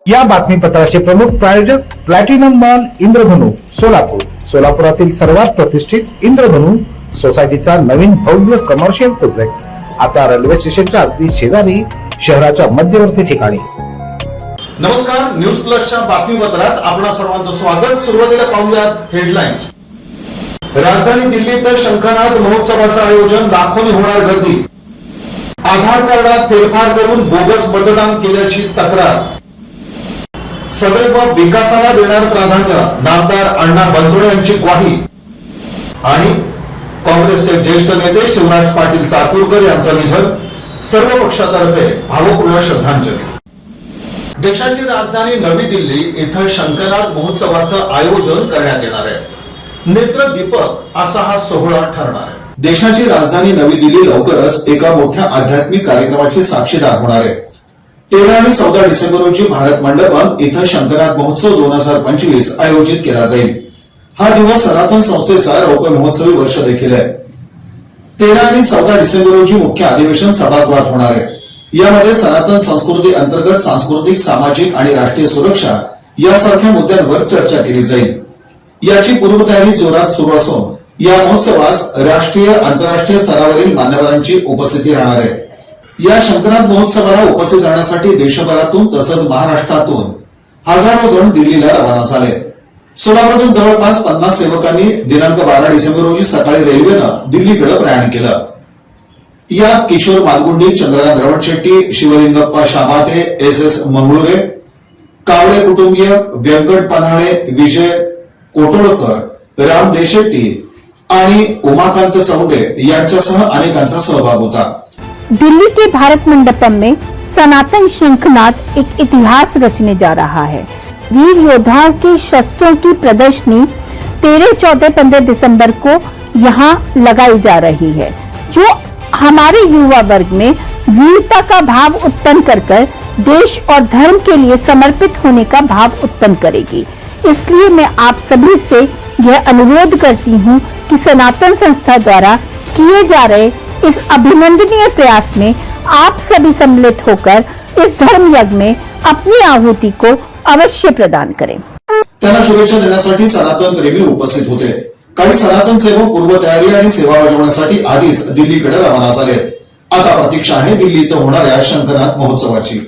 या बातमीपत्राचे प्रमुख प्रायोजक प्लॅटिनम मॉल इंद्रधनु सोलापूर। सोलापुरातील सर्वात प्रतिष्ठित इंद्रधनु सोसायटीचा नवीन भव्य कमर्शियल प्रोजेक्ट आता रेल्वे स्टेशनच्या अगदी शेजारी शहराच्या मध्यवर्ती ठिकाणी। नमस्कार, न्यूज प्लसच्या बातमीपत्रात आपणा सर्वांचं स्वागत। सुरुवातीला पाहूयात हेडलाईन्स। राजधानी दिल्लीत शंखनाद महोत्सवाचं आयोजन, लाखोंनी होणार गर्दी। आधार कार्डात फेरफार करून बोगस मतदान केल्याची तक्रार। सदैव विकासाला देणार प्राधान्य, नामदार अण्णा बनसोडे यांची ग्वाही। आणि काँग्रेसचे ज्येष्ठ नेते शिवराज पाटील चाकूरकर यांचं निधन, सर्व पक्षातर्फे भावपूर्ण श्रद्धांजली। देशाची राजधानी नवी दिल्ली इथं शंखनाद महोत्सवाचं आयोजन करण्यात येणार आहे। नेत्रदीपक असा हा सोहळा ठरणार आहे। देशाची राजधानी नवी दिल्ली लवकरच एका मोठ्या आध्यात्मिक कार्यक्रमाची साक्षीदार होणार आहे। 13 आणि 14 डिसेंबर रोजी भारत मंडपम इथं शंखनाद महोत्सव 2025 आयोजित केला जाईल। हा दिवस सनातन संस्थेचा रौप्य महोत्सवी वर्ष देखील आहे। 13 आणि 14 डिसेंबर रोजी मुख्य अधिवेशन सभागृहात होणार आहे। यामध्ये सनातन संस्कृती अंतर्गत सांस्कृतिक, सामाजिक आणि राष्ट्रीय सुरक्षा यासारख्या मुद्द्यांवर चर्चा केली जाईल। याची पूर्वतयारी जोरात सुरू असून या महोत्सवास राष्ट्रीय आंतरराष्ट्रीय स्तरावरील मान्यवरांची उपस्थिती राहणार आहे। या शंखनाद महोत्सवाला उपस्थित राहण्यासाठी देशभरातून तसंच महाराष्ट्रातून हजारो जण दिल्लीला रवाना झाले। सोलापूरमधून जवळपास 50 सेवकांनी दिनांक 12 डिसेंबर रोजी सकाळी रेल्वेनं दिल्लीकडे प्रयाण केलं। यात किशोर मालगुंडी, चंद्रकांत रवणशेट्टी, शिवलिंगप्पा शाबाते, SS मंगळुरे, कावडे कुटुंबीय, व्यंकट पन्हाळे, विजय कोटोळकर, राम देशेट्टी आणि उमाकांत चौदे यांच्यासह अनेकांचा सहभाग होता। दिल्ली के भारत मंडपम में सनातन शंखनाद एक इतिहास रचने जा रहा है। वीर योद्धाओं के शस्त्रों की प्रदर्शनी 13, 14, 15 दिसंबर को यहाँ लगाई जा रही है, जो हमारे युवा वर्ग में वीरता का भाव उत्पन्न कर देश और धर्म के लिए समर्पित होने का भाव उत्पन्न करेगी। इसलिए मैं आप सभी से यह अनुरोध करती हूँ कि सनातन संस्था द्वारा किए जा रहे इस अभिनंदनीय प्रयास में आप सभी सम्मिलित होकर इस धर्म यज्ञ में अपनी आहुति को अवश्य प्रदान करें। त्यांना शुभेच्छा देण्यासाठी सनातन प्रेमी उपस्थित होते। काही सनातन सेवक पूर्व तयारी आणि सेवा बजावण्यासाठी आधीच दिल्लीकडे रवाना झाले। आता प्रतीक्षा आहे दिल्ली इथं होणाऱ्या शंखनाद महोत्सवाची।